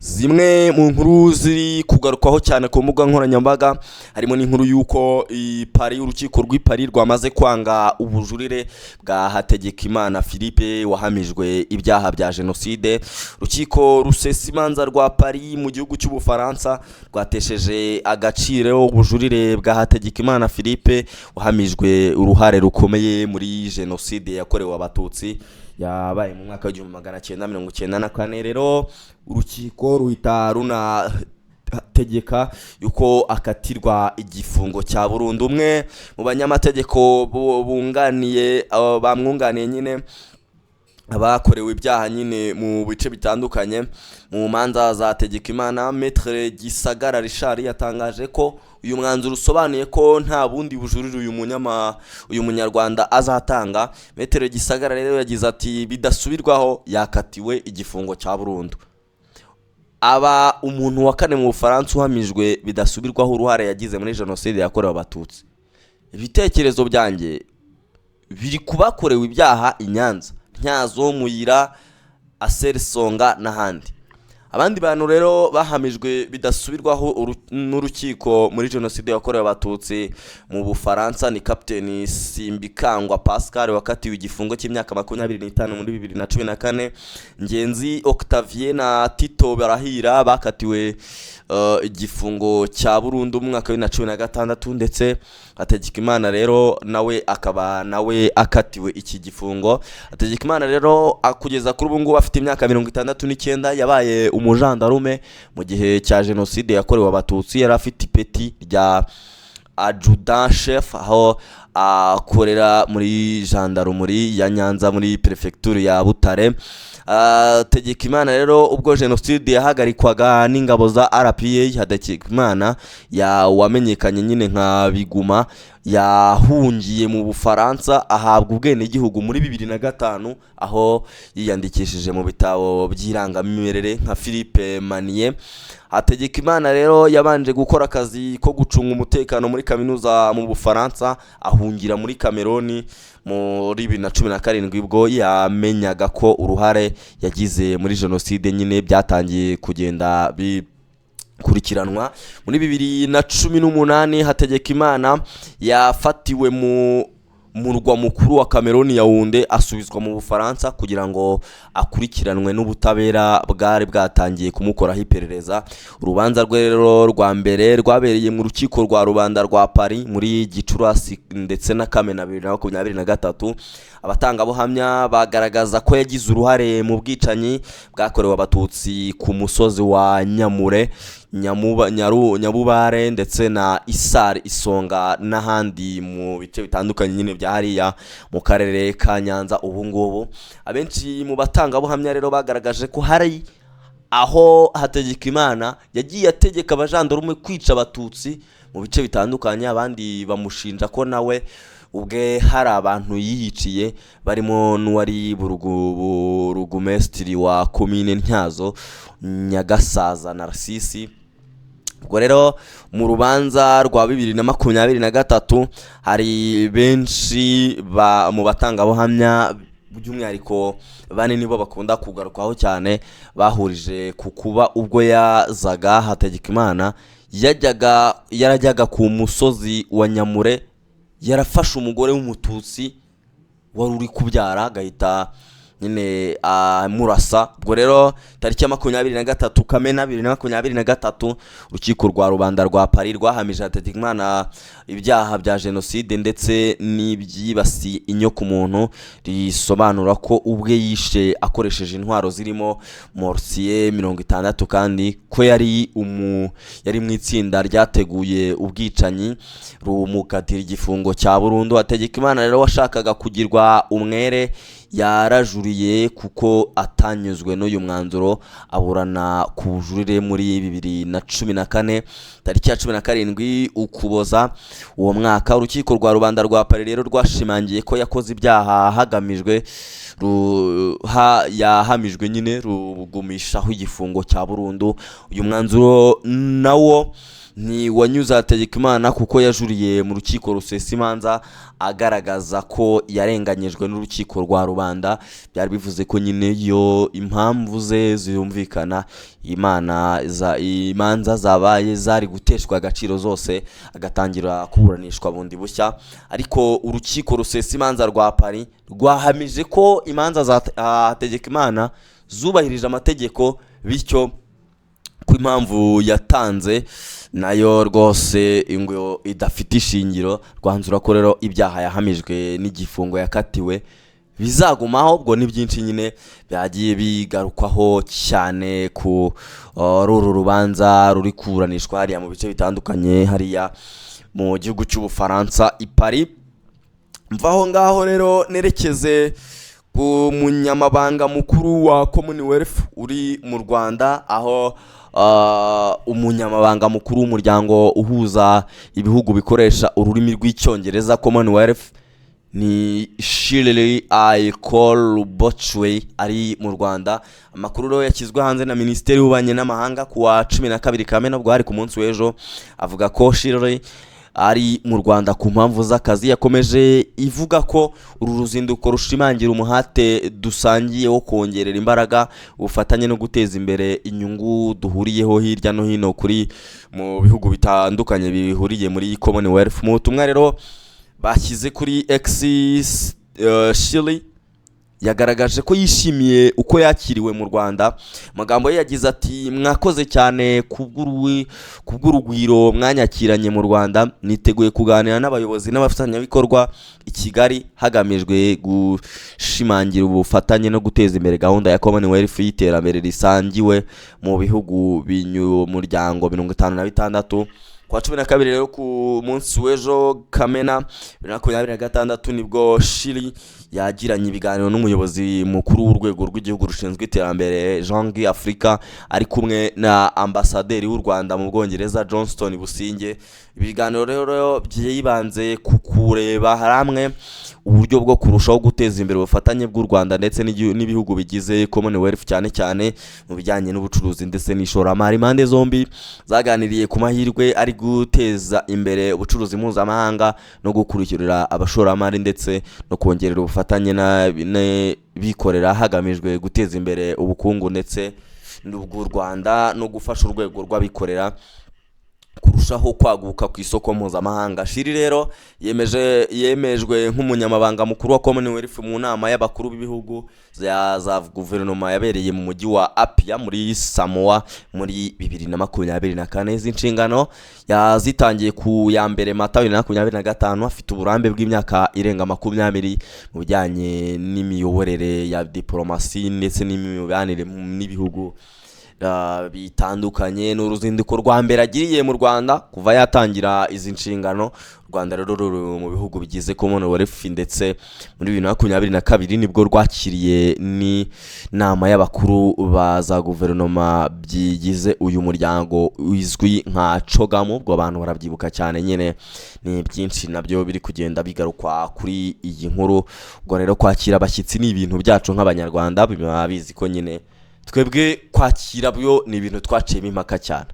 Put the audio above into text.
Zimwe mu nkuru ziri kugarukwaho cyane ku mbuga nkoranyambaga harimo n'inkuru y'uko urukiko rw'ipari rwamaze kwanga ubujurire bwa Hategekimana Philippe wahamijwe ibyaha bya jenoside. Urukiko rusesa imanza rwa Paris mu gihugu cy'Ubufaransa rwatesheje agaciro ubujurire bwa Hategekimana Philippe wahamijwe uruhare rukomeye muri jenoside yakorewe abatutsi yabaye mu mwaka w'1994. Rero urukiko ruhita runategeka yuko akatirwa igifungo cya burundu. Umwe mu banyamategeko bamwunganiye nyine abakorewe ibyaha nyine mu bice bitandukanye mu manza za Hategekimana, Maître Gisagara Richard yatangaje ko uyu mwanzuro usobanuye ko nta bundi bujurire uyu munyarwanda azatanga. Maître Gisagara rero yagize ati bidasubirwaho yakatiwe igifungo cya burundu. Aba umuntu wa kane mu Bufaransa uhamijwe bidasubirwaho uruhare yagize muri jenoside yakorewe abatutsi. Ibitekerezo byanjye biri kubakorewe ibyaha i Nyanza, Ntyazo, Muyira, Aserisonga n'ahandi. Abandi bantu rero bahamijwe bidasubirwaho n'urukiko muri jenoside yakorewe abatutsi mu Bufaransa ni Captain Simbikangwa Pascal wakatiwe igifungo cy'imyaka 25 muri 2014, Ngenzi Octavien na Tito Barahira bakatiwe igifungo cya burundu mu mwaka wa 2016, ndetse Hategekimana rero nawe akaba akatiwe iki gifungo. Hategekimana rero kugeza kuri ubu ngubu afite imyaka 69 yabaye umujandarume mu gihe cya jenoside yakorewe abatutsi. Yari afite ipeti rya adjudant chef aho akorera muri gendarmerie ya Nyanza muri prefecture ya Butare. Hategekimana rero ubwo jenoside yahagarikwaga n'ingabo za RPA, Hategekimana wamenyekanye nyine nka Biguma yahungiye mu Bufaransa ahabwa ubwenegihugu muri 2005 aho yiyandikishije mu bitabo by'irangamimerere nka Philippe Manier. Hategekimana rero yabanje gukora akazi ko gucunga umutekano muri kaminuza mu Bufaransa, ahungira muri Cameroon muri 2017 ubwo yamenyaga ko uruhare yagize muri jenoside nyine byatangiye kugenda kurikiranwa. Muri 2018 Hategekimana yafatiwe mu murwa mukuru wa Cameroon Yaounde asubizwa mu Bufaransa kugira ngo akurikiranwe n'ubutabera bwari bwatangiye kumukoraho iperereza. Urubanza rwe rero rwa mbere rwabereye mu rukiko rwa Rwanda rwa Paris muri Gicurasi ndetse na Kamena 2023. Abatangabuhamya bagaragaza ko yagize uruhare mu bwicanyi bwakorewe abatutsi ku musozi wa Nyamure, Nyabubare ndetse na Isari, Isonga n'ahandi mu bice bitandukanye nyine bya hariya mu karere ka Nyanza. Ubu ngubu abenshi mu batangabuhamya rero bagaragaje ko hari aho Hategekimana yagiye ategeka abajandarume kwica abatutsi mu bice bitandukanye. Abandi bamushinja ko nawe ubwe hari abantu yiyiciye barimo n'uwari burugumesitiri wa komine Ntyazo Nyagasaza Narcisse. Ubwo rero mu rubanza rwa 2023 hari benshi mu batangabuhamya by'umwihariko bane nibo bakunda kugarukwaho cyane bahurije ku kuba ubwo yazaga Hategekimana yarajyaga ku musozi wa Nyamure yarafashe umugore w'umututsi wari uri kubyara agahita nyine murasa. Ubwo rero tariki ya 23 Kamena 2023 urukiko rwa Rwanda rwa Paris rwahamije Hategekimana ibyaha bya jenoside ndetse n'ibyibasiye inyoko muntu, risobanura ko ubwe yishe akoresheje intwaro zirimo mortier 60 kandi ko yari mu itsinda ryateguye ubwicanyi rumukatira igifungo cya burundu. Hategekimana rero washakaga kugirwa umwere yarajuriye kuko atanyuzwe n'uyu mwanzuro aburana ku bujurire muri 2014 tariki ya 17 Ukuboza uwo mwaka. Urukiko rwa Rwanda rwa Paris rero rwashimangiye ko yakoze ibyaha hagamijwe yahamijwe nyine rugumishaho igifungo cya burundu. Uyu mwanzuro nawo ni wanyuze Hategekimana kuko yajuriye mu rukiko rusesa imanza agaragaza ko yarenganyijwe n'urukiko rwa Rwanda. Byari bivuze ko nyine yo impamvu ze ziyumvikana, imanza zabaye zari guteshwa agaciro zose agatangira kuburanishwa bundi bushya. Ariko urukiko rusesa imanza rwa Paris rwahamije ko imanza za Hategekimana zubahirije amategeko, bityo ko impamvu yatanze nayo rwose ngo idafite ishingiro. Rwanzura ko rero ibyaha yahamijwe n'igifungo yakatiwe bizagumaho. Ubwo ni byinshi nyine byagiye bigarukwaho cyane ku ruru rubanza ruri kuburanishwa hariya mu bice bitandukanye hariya mu gihugu cy'Ubufaransa i Paris. Mvaho ngaho rero nerekeze ku munyamabanga mukuru wa Commonwealth uri mu Rwanda, aho umunyamabanga mukuru w'umuryango uhuza ibihugu bikoresha ururimi rw'icyongereza Commonwealth ni Shirley ari mu Rwanda. Amakuru rero yashyizwe hanze na Minisiteri y'Ububanyi n'Amahanga ku wa 12 Kamena, ubwo hari ku munsi w'ejo, avuga ko Shirley ari mu Rwanda ku mpamvu z'akazi. Yakomeje ivuga ko uru ruzinduko rushimangira umuhate dusangiye wo kongerera imbaraga ubufatanye no guteza imbere inyungu duhuriyeho hirya no hino kuri mu bihugu bitandukanye bihuriye muri Commonwealth. Mu butumwa rero bashyize kuri X, Shirley yagaragaje ko yishimiye uko yakiriwe mu Rwanda. Amagambo ye yagize ati: mwakoze cyane kubw'urugwiro mwanyakiranye mu Rwanda. Niteguye kuganira n'abayobozi n'abafatanyabikorwa i Kigali hagamijwe gushimangira ubufatanye no guteza imbere gahunda ya Commonwealth y'iterambere risangiwe mu bihugu binyumuryango 56. Kwa 12 rero ku munsi w'ejo Kamena 2026 nibwo Shirley yagiranye ibiganiro n'umuyobozi mukuru w'urwego rw'igihugu rushinzwe iterambere Jean Africa, ari kumwe na ambasaderi w'u Rwanda mu Bwongereza Johnston Businge. Ibiganiro rero byibanze ku kureba hamwe uburyo bwo kurushaho guteza imbere ubufatanye bw'u Rwanda ndetse n'ibihugu bigize Commonwealth, cyane cyane mu bijyanye n'ubucuruzi ndetse n'ishoramari. Impande zombi zaganiriye ku mahirwe ari guteza imbere ubucuruzi mpuzamahanga no gukurikirira abashoramari ndetse no kongerera ubufatanye bikorera hagamijwe guteza imbere ubukungu ndetse n'ubw'u Rwanda no gufasha urwego rw'abikorera kurushaho kwaguka ku isoko mpuzamahanga. Shiri rero yemejwe nk'umunyamabanga mukuru wa Commonwealth mu nama y'abakuru b'ibihugu za guverinoma yabereye mu mujyi wa Apia muri Samoa muri 2024. Izi nshingano yazitangiye ku ya mbere Mata 2025. Afite uburambe bw'imyaka irenga 20 mu bijyanye n'imiyoborere ya diplomasi ndetse n'imibanire n'ibihugu bitandukanye. N'uruzinduko rwa mbere agiriye mu Rwanda kuva yatangira izi nshingano. Rwanda rero mu bihugu bigize Commonwealth ndetse muri 2022 nibwo rwakiriye ni nama y'abakuru baza guverinoma byigize uyu muryango uzwi nka CHOGM. Ubwo abantu barabyibuka cyane, nyine ni byinshi nabyo biri kugenda bigarukwa kuri iyi nkuru. Ubwo rero kwakira abashyitsi ni ibintu byacu nk'abanyarwanda, biba bizi ko nyine twebwe kwakira byo ni ibintu twaciyemo impaka cyane.